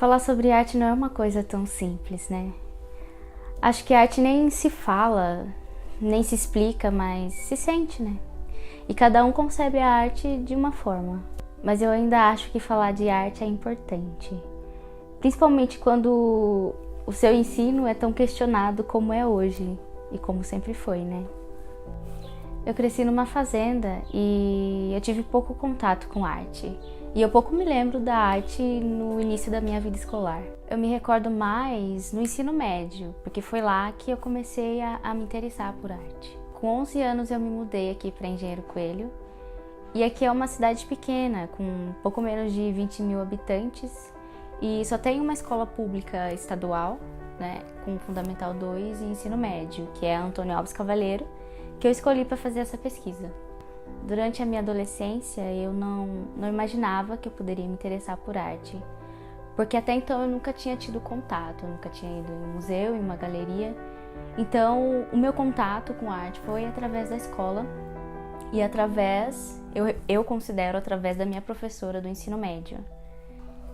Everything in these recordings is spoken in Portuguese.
Falar sobre arte não é uma coisa tão simples, né? Acho que a arte nem se fala, nem se explica, mas se sente, né? E cada um concebe a arte de uma forma. Mas eu ainda acho que falar de arte é importante. Principalmente quando o seu ensino é tão questionado como é hoje e como sempre foi, né? Eu cresci numa fazenda e eu tive pouco contato com arte. E eu pouco me lembro da arte no início da minha vida escolar. Eu me recordo mais no ensino médio, porque foi lá que eu comecei a me interessar por arte. Com 11 anos eu me mudei aqui para Engenheiro Coelho. E aqui é uma cidade pequena, com pouco menos de 20 mil habitantes. E só tem uma escola pública estadual, né, com Fundamental 2 e ensino médio, que é a Antônio Alves Cavaleiro, que eu escolhi para fazer essa pesquisa. Durante a minha adolescência, eu não imaginava que eu poderia me interessar por arte, porque até então eu nunca tinha tido contato, eu nunca tinha ido em um museu, em uma galeria. Então, o meu contato com arte foi através da escola e eu considero através da minha professora do ensino médio.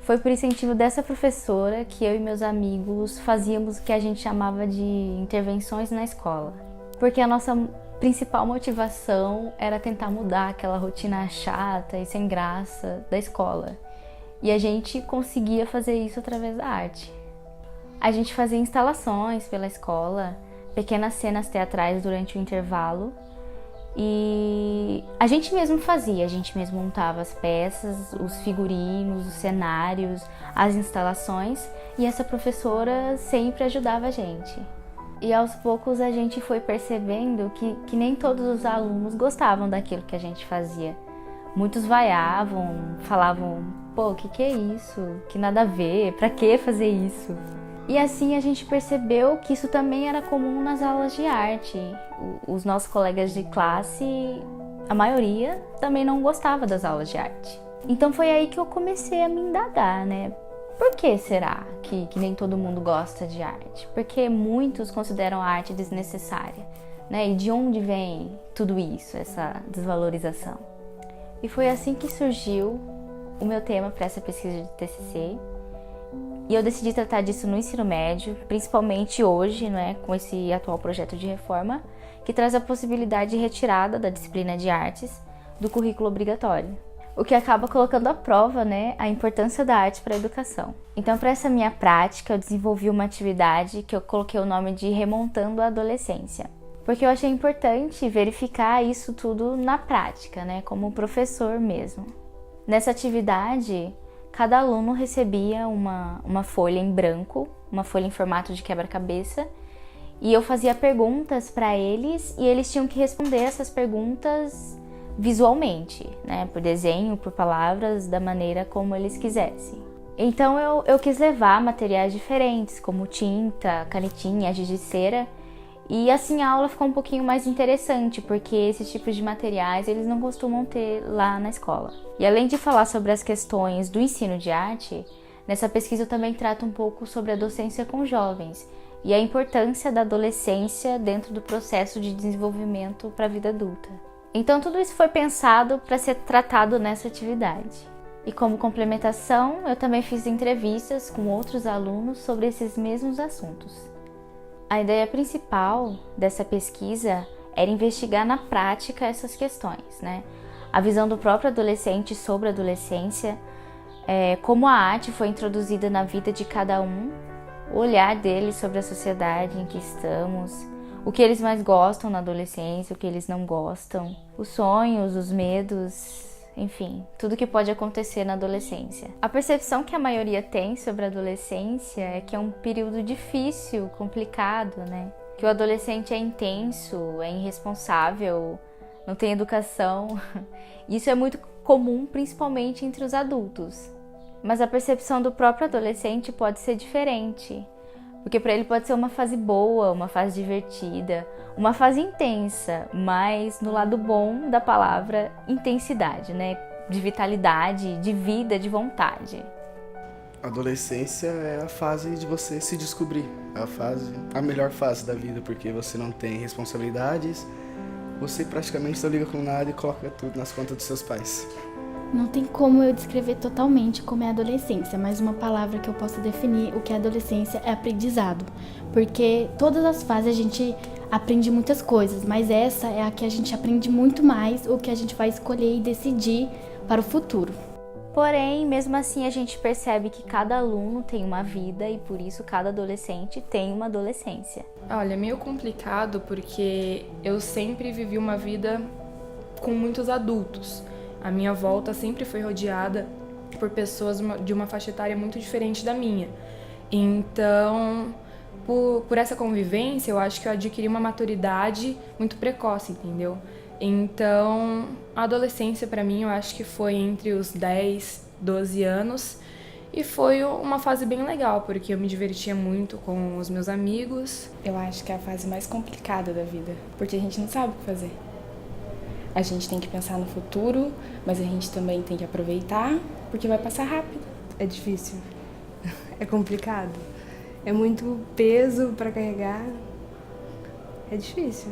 Foi por incentivo dessa professora que eu e meus amigos fazíamos o que a gente chamava de intervenções na escola, porque a nossa principal motivação era tentar mudar aquela rotina chata e sem graça da escola. E a gente conseguia fazer isso através da arte. A gente fazia instalações pela escola, pequenas cenas teatrais durante o intervalo. E a gente mesmo montava as peças, os figurinos, os cenários, as instalações. E essa professora sempre ajudava a gente. E aos poucos a gente foi percebendo que nem todos os alunos gostavam daquilo que a gente fazia. Muitos vaiavam, falavam, pô, que é isso? Que nada a ver, pra que fazer isso? E assim a gente percebeu que isso também era comum nas aulas de arte. Os nossos colegas de classe, a maioria, também não gostava das aulas de arte. Então foi aí que eu comecei a me indagar, né? Por que será que nem todo mundo gosta de arte? Porque muitos consideram a arte desnecessária, né? E de onde vem tudo isso, essa desvalorização? E foi assim que surgiu o meu tema para essa pesquisa de TCC. E eu decidi tratar disso no ensino médio, principalmente hoje, né, com esse atual projeto de reforma, que traz a possibilidade de retirada da disciplina de artes do currículo obrigatório. O que acaba colocando à prova, né, a importância da arte para a educação. Então, para essa minha prática, eu desenvolvi uma atividade que eu coloquei o nome de Remontando a Adolescência, porque eu achei importante verificar isso tudo na prática, né, como professor mesmo. Nessa atividade, cada aluno recebia uma folha em branco, uma folha em formato de quebra-cabeça, e eu fazia perguntas para eles e eles tinham que responder essas perguntas visualmente, né, por desenho, por palavras, da maneira como eles quisessem. Então eu quis levar materiais diferentes, como tinta, canetinha, giz de cera, e assim a aula ficou um pouquinho mais interessante, porque esses tipos de materiais eles não costumam ter lá na escola. E além de falar sobre as questões do ensino de arte, nessa pesquisa eu também trato um pouco sobre a docência com jovens e a importância da adolescência dentro do processo de desenvolvimento para a vida adulta. Então tudo isso foi pensado para ser tratado nessa atividade. E como complementação, eu também fiz entrevistas com outros alunos sobre esses mesmos assuntos. A ideia principal dessa pesquisa era investigar na prática essas questões, né? A visão do próprio adolescente sobre a adolescência, como a arte foi introduzida na vida de cada um, o olhar deles sobre a sociedade em que estamos, o que eles mais gostam na adolescência, o que eles não gostam, os sonhos, os medos, enfim, tudo que pode acontecer na adolescência. A percepção que a maioria tem sobre a adolescência é que é um período difícil, complicado, né? Que o adolescente é intenso, é irresponsável, não tem educação. Isso é muito comum, principalmente entre os adultos. Mas a percepção do próprio adolescente pode ser diferente. Porque para ele pode ser uma fase boa, uma fase divertida, uma fase intensa, mas no lado bom da palavra intensidade, né? De vitalidade, de vida, de vontade. A adolescência é a fase de você se descobrir, a melhor fase da vida, porque você não tem responsabilidades, você praticamente não liga com nada e coloca tudo nas contas dos seus pais. Não tem como eu descrever totalmente como é a adolescência, mas uma palavra que eu posso definir o que é adolescência é aprendizado. Porque todas as fases a gente aprende muitas coisas, mas essa é a que a gente aprende muito mais, o que a gente vai escolher e decidir para o futuro. Porém, mesmo assim, a gente percebe que cada aluno tem uma vida e por isso cada adolescente tem uma adolescência. Olha, é meio complicado porque eu sempre vivi uma vida com muitos adultos. A minha volta sempre foi rodeada por pessoas de uma faixa etária muito diferente da minha. Então, por essa convivência, eu acho que eu adquiri uma maturidade muito precoce, entendeu? Então, a adolescência para mim, eu acho que foi entre os 10, 12 anos e foi uma fase bem legal, porque eu me divertia muito com os meus amigos. Eu acho que é a fase mais complicada da vida, porque a gente não sabe o que fazer. A gente tem que pensar no futuro, mas a gente também tem que aproveitar, porque vai passar rápido. É difícil, é complicado, é muito peso para carregar, é difícil.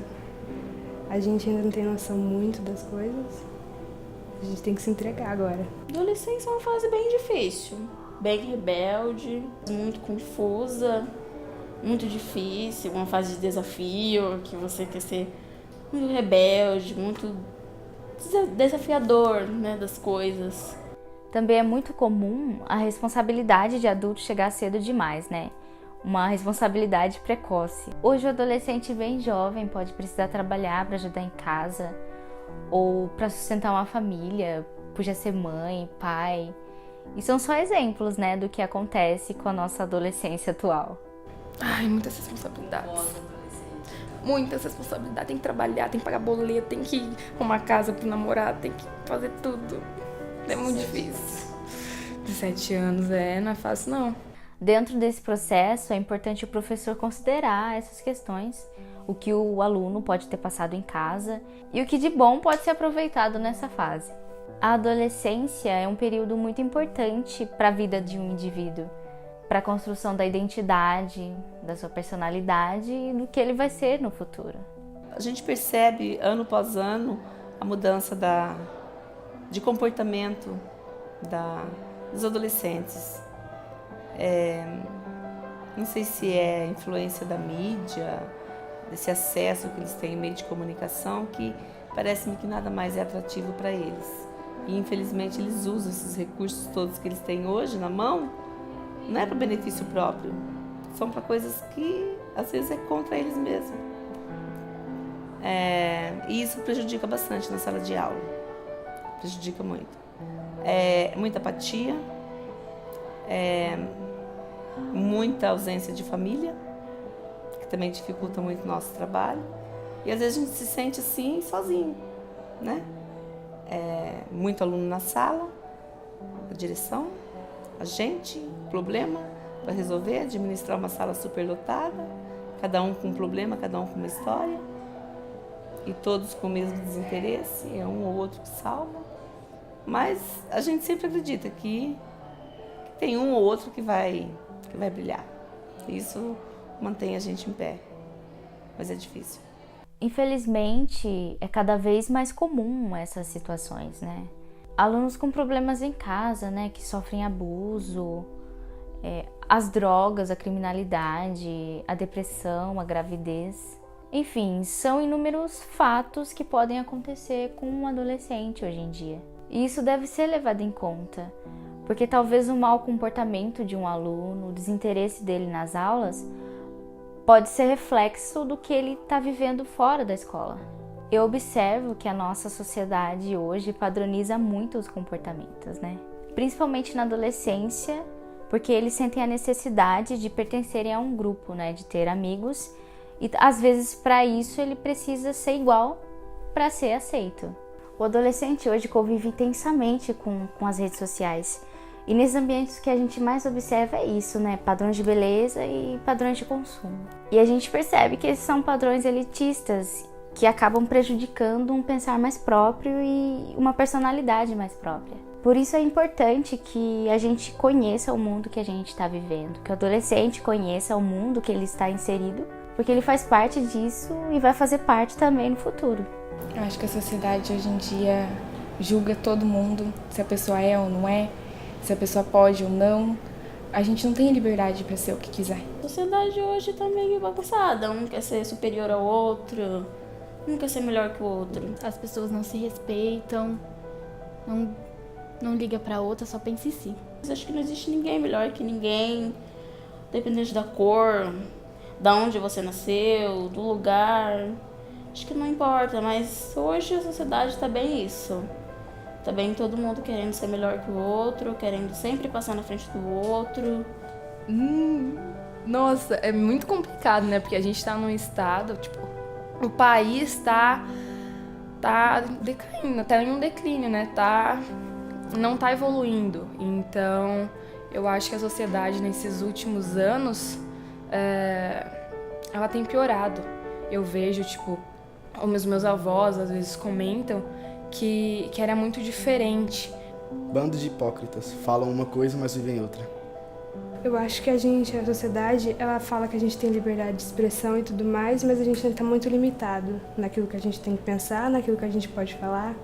A gente ainda não tem noção muito das coisas, a gente tem que se entregar agora. Adolescência é uma fase bem difícil, bem rebelde, muito confusa, muito difícil, uma fase de desafio, que você quer ser muito rebelde, muito desafiador, né, das coisas. Também é muito comum a responsabilidade de adulto chegar cedo demais, né? Uma responsabilidade precoce. Hoje o adolescente bem jovem pode precisar trabalhar para ajudar em casa ou para sustentar uma família, podia ser mãe, pai. E são só exemplos, né, do que acontece com a nossa adolescência atual. Ai, muitas responsabilidades. Muitas responsabilidades. Tem que trabalhar, tem que pagar boleto, tem que arrumar casa pro namorado, tem que fazer tudo. É muito difícil. 17 anos, não é fácil não. Dentro desse processo, é importante o professor considerar essas questões, o que o aluno pode ter passado em casa e o que de bom pode ser aproveitado nessa fase. A adolescência é um período muito importante para a vida de um indivíduo, para a construção da identidade, da sua personalidade e do que ele vai ser no futuro. A gente percebe, ano após ano, a mudança de comportamento dos adolescentes. Não sei se é a influência da mídia, desse acesso que eles têm em meio de comunicação, que parece-me que nada mais é atrativo para eles. E infelizmente eles usam esses recursos todos que eles têm hoje na mão, não é para benefício próprio, são para coisas que às vezes é contra eles mesmos. E isso prejudica bastante na sala de aula, prejudica muito. Muita apatia, muita ausência de família, que também dificulta muito o nosso trabalho. E às vezes a gente se sente assim, sozinho, né? Muito aluno na sala, a direção, a gente, problema para resolver, administrar uma sala superlotada, cada um com um problema, cada um com uma história, e todos com o mesmo desinteresse, é um ou outro que salva. Mas a gente sempre acredita que tem um ou outro que vai brilhar. Isso mantém a gente em pé, mas é difícil. Infelizmente, é cada vez mais comum essas situações, né? Alunos com problemas em casa, né, que sofrem abuso, as drogas, a criminalidade, a depressão, a gravidez. Enfim, são inúmeros fatos que podem acontecer com um adolescente hoje em dia. E isso deve ser levado em conta, porque talvez o mau comportamento de um aluno, o desinteresse dele nas aulas, pode ser reflexo do que ele está vivendo fora da escola. Eu observo que a nossa sociedade hoje padroniza muito os comportamentos, né? Principalmente na adolescência, porque eles sentem a necessidade de pertencerem a um grupo, né? De ter amigos. E às vezes para isso ele precisa ser igual para ser aceito. O adolescente hoje convive intensamente com as redes sociais. E nesses ambientes o que a gente mais observa é isso, né? Padrões de beleza e padrões de consumo. E a gente percebe que esses são padrões elitistas que acabam prejudicando um pensar mais próprio e uma personalidade mais própria. Por isso é importante que a gente conheça o mundo que a gente está vivendo, que o adolescente conheça o mundo que ele está inserido, porque ele faz parte disso e vai fazer parte também no futuro. Eu acho que a sociedade hoje em dia julga todo mundo, se a pessoa é ou não é, se a pessoa pode ou não. A gente não tem liberdade para ser o que quiser. A sociedade hoje tá meio bagunçada. Um quer ser superior ao outro, um quer ser melhor que o outro. As pessoas não se respeitam, não liga pra outra, só pensa em si. Mas acho que não existe ninguém melhor que ninguém, dependente da cor, da onde você nasceu, do lugar. Acho que não importa, mas hoje a sociedade tá bem isso. Tá bem todo mundo querendo ser melhor que o outro, querendo sempre passar na frente do outro. Nossa, é muito complicado, né? Porque a gente tá num estado, tipo, o país tá decaindo, tá em um declínio, né? Não tá evoluindo. Então, eu acho que a sociedade nesses últimos anos, ela tem piorado. Eu vejo, tipo, os meus avós às vezes comentam que era muito diferente. Bando de hipócritas, falam uma coisa, mas vivem outra. Eu acho que a sociedade, ela fala que a gente tem liberdade de expressão e tudo mais, mas a gente ainda está muito limitado naquilo que a gente tem que pensar, naquilo que a gente pode falar.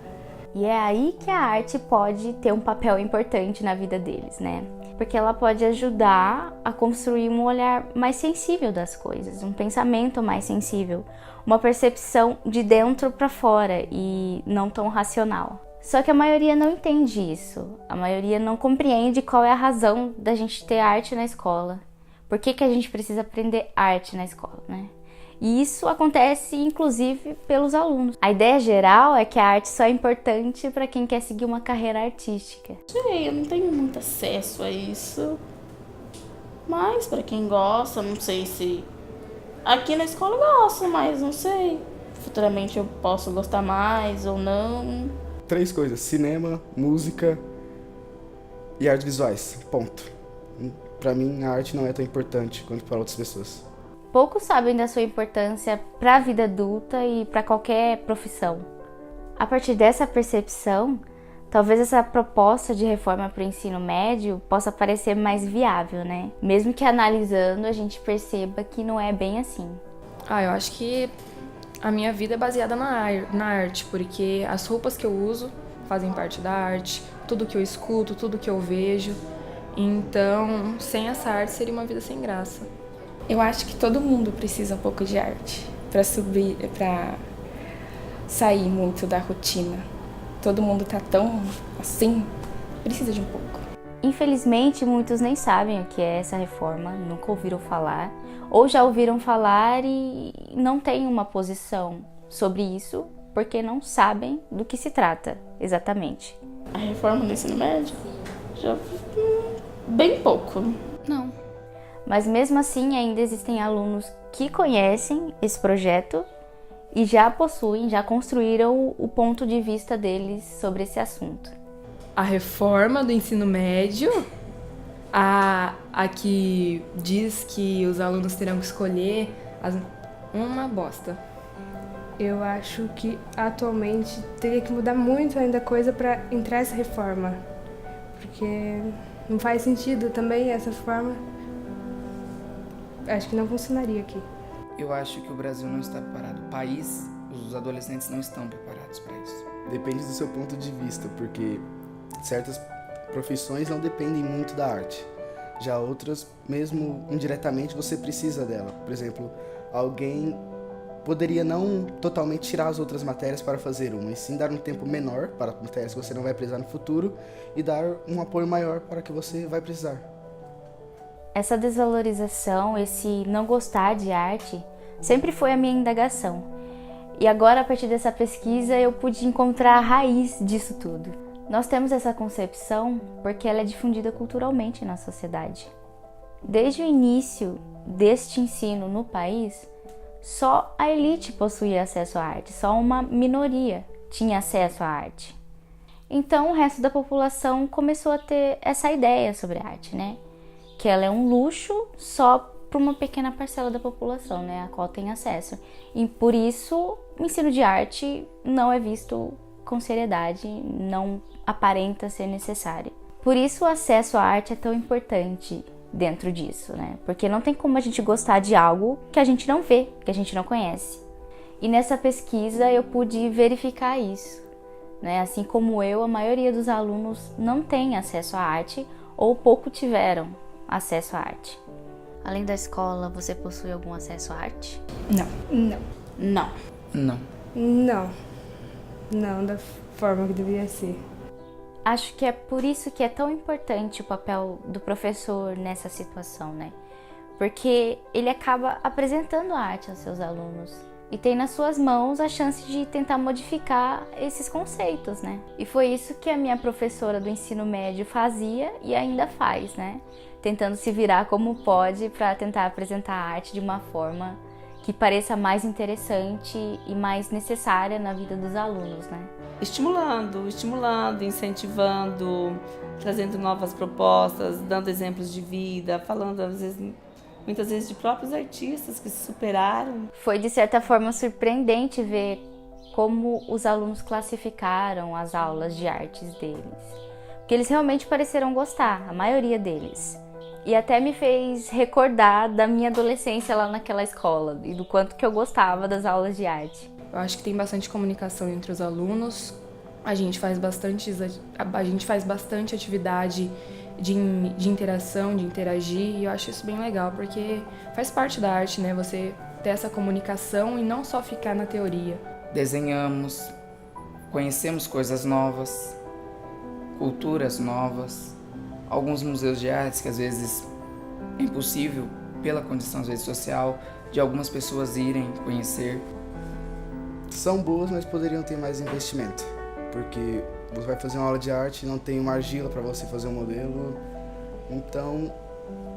E é aí que a arte pode ter um papel importante na vida deles, né? Porque ela pode ajudar a construir um olhar mais sensível das coisas, um pensamento mais sensível, uma percepção de dentro para fora e não tão racional. Só que a maioria não entende isso, a maioria não compreende qual é a razão da gente ter arte na escola. Por que a gente precisa aprender arte na escola, né? E isso acontece, inclusive, pelos alunos. A ideia geral é que a arte só é importante para quem quer seguir uma carreira artística. Sei, eu não tenho muito acesso a isso. Mas para quem gosta, não sei se... Aqui na escola eu gosto, mas não sei. Futuramente eu posso gostar mais ou não. 3 coisas: cinema, música e artes visuais. Ponto. Pra mim, a arte não é tão importante quanto para outras pessoas. Poucos sabem da sua importância para a vida adulta e para qualquer profissão. A partir dessa percepção, talvez essa proposta de reforma para o ensino médio possa parecer mais viável, né? Mesmo que analisando a gente perceba que não é bem assim. Eu acho que a minha vida é baseada na arte, porque as roupas que eu uso fazem parte da arte, tudo que eu escuto, tudo que eu vejo. Então, sem essa arte seria uma vida sem graça. Eu acho que todo mundo precisa um pouco de arte para sair muito da rotina. Todo mundo tá tão assim, precisa de um pouco. Infelizmente, muitos nem sabem o que é essa reforma, nunca ouviram falar, ou já ouviram falar e não têm uma posição sobre isso, porque não sabem do que se trata exatamente. A reforma do ensino médio? Já bem pouco. Não. Mas mesmo assim, ainda existem alunos que conhecem esse projeto e já construíram o ponto de vista deles sobre esse assunto. A reforma do ensino médio, a que diz que os alunos terão que escolher, uma bosta. Eu acho que atualmente teria que mudar muito ainda coisa para entrar essa reforma, porque não faz sentido também essa forma. Acho que não funcionaria aqui. Eu acho que o Brasil não está preparado. O país, os adolescentes não estão preparados para isso. Depende do seu ponto de vista, porque certas profissões não dependem muito da arte. Já outras, mesmo indiretamente, você precisa dela. Por exemplo, alguém poderia não totalmente tirar as outras matérias para fazer uma, e sim dar um tempo menor para matérias que você não vai precisar no futuro e dar um apoio maior para que você vai precisar. Essa desvalorização, esse não gostar de arte, sempre foi a minha indagação. E agora, a partir dessa pesquisa, eu pude encontrar a raiz disso tudo. Nós temos essa concepção porque ela é difundida culturalmente na sociedade. Desde o início deste ensino no país, só a elite possuía acesso à arte, só uma minoria tinha acesso à arte. Então, o resto da população começou a ter essa ideia sobre a arte, né? Que ela é um luxo só para uma pequena parcela da população, né, a qual tem acesso. E por isso, o ensino de arte não é visto com seriedade, não aparenta ser necessário. Por isso, o acesso à arte é tão importante dentro disso, né? Porque não tem como a gente gostar de algo que a gente não vê, que a gente não conhece. E nessa pesquisa eu pude verificar isso. né? Assim como eu, a maioria dos alunos não tem acesso à arte ou pouco tiveram acesso à arte. Além da escola, você possui algum acesso à arte? Não. Não. Não. Não. Não. Não da forma que deveria ser. Acho que é por isso que é tão importante o papel do professor nessa situação, né? Porque ele acaba apresentando a arte aos seus alunos e tem nas suas mãos a chance de tentar modificar esses conceitos, né? E foi isso que a minha professora do ensino médio fazia e ainda faz, né? Tentando se virar como pode para tentar apresentar a arte de uma forma que pareça mais interessante e mais necessária na vida dos alunos, né? Estimulando, incentivando, trazendo novas propostas, dando exemplos de vida, falando muitas vezes de próprios artistas que se superaram. Foi de certa forma surpreendente ver como os alunos classificaram as aulas de artes deles, porque eles realmente pareceram gostar, a maioria deles. E até me fez recordar da minha adolescência lá naquela escola e do quanto que eu gostava das aulas de arte. Eu acho que tem bastante comunicação entre os alunos. A gente faz bastante atividade de interação, de interagir, e eu acho isso bem legal, porque faz parte da arte, né? Você ter essa comunicação e não só ficar na teoria. Desenhamos, conhecemos coisas novas, culturas novas, alguns museus de artes que às vezes é impossível, pela condição às vezes social, de algumas pessoas irem conhecer. São boas, mas poderiam ter mais investimento, porque você vai fazer uma aula de arte e não tem uma argila para você fazer um modelo, então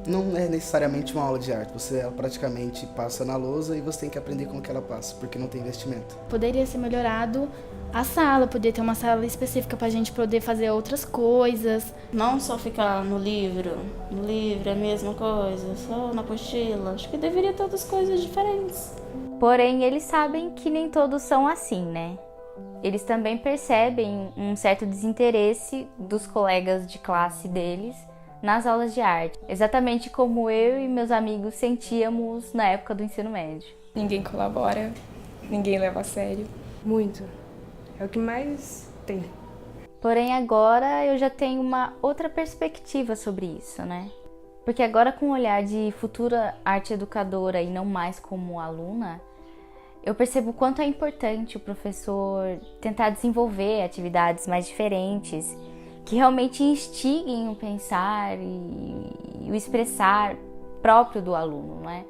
não é necessariamente uma aula de arte, você praticamente passa na lousa e você tem que aprender como que ela passa, porque não tem investimento. Poderia ser melhorado a sala, poderia ter uma sala específica pra gente poder fazer outras coisas. Não só ficar no livro é a mesma coisa, só na apostila. Acho que deveria ter outras coisas diferentes. Porém, eles sabem que nem todos são assim, né? Eles também percebem um certo desinteresse dos colegas de classe deles nas aulas de arte, exatamente como eu e meus amigos sentíamos na época do ensino médio. Ninguém colabora, ninguém leva a sério. Muito. É o que mais tem. Porém, agora eu já tenho uma outra perspectiva sobre isso, né? Porque agora, com o olhar de futura arte educadora e não mais como aluna, eu percebo o quanto é importante o professor tentar desenvolver atividades mais diferentes, que realmente instiguem o pensar e o expressar próprio do aluno, né?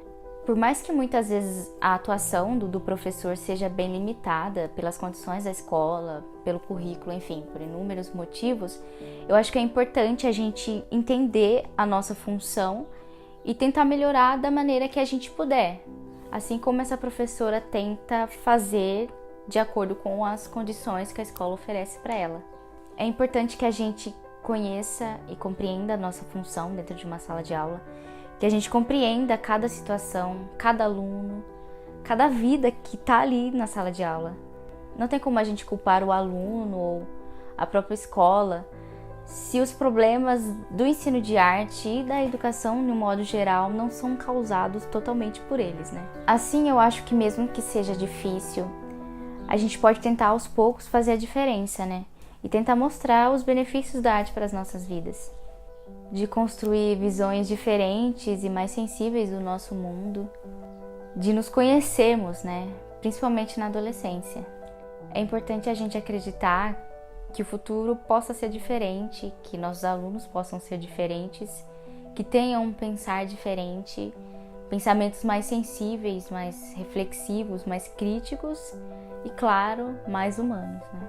Por mais que muitas vezes a atuação do professor seja bem limitada pelas condições da escola, pelo currículo, enfim, por inúmeros motivos, eu acho que é importante a gente entender a nossa função e tentar melhorar da maneira que a gente puder, assim como essa professora tenta fazer de acordo com as condições que a escola oferece para ela. É importante que a gente conheça e compreenda a nossa função dentro de uma sala de aula, que a gente compreenda cada situação, cada aluno, cada vida que está ali na sala de aula. Não tem como a gente culpar o aluno ou a própria escola se os problemas do ensino de arte e da educação, de um modo geral, não são causados totalmente por eles, né? Assim, eu acho que mesmo que seja difícil, a gente pode tentar aos poucos fazer a diferença, né? E tentar mostrar os benefícios da arte para as nossas vidas. De construir visões diferentes e mais sensíveis do nosso mundo, de nos conhecermos, né? Principalmente na adolescência. É importante a gente acreditar que o futuro possa ser diferente, que nossos alunos possam ser diferentes, que tenham um pensar diferente, pensamentos mais sensíveis, mais reflexivos, mais críticos e, claro, mais humanos, né?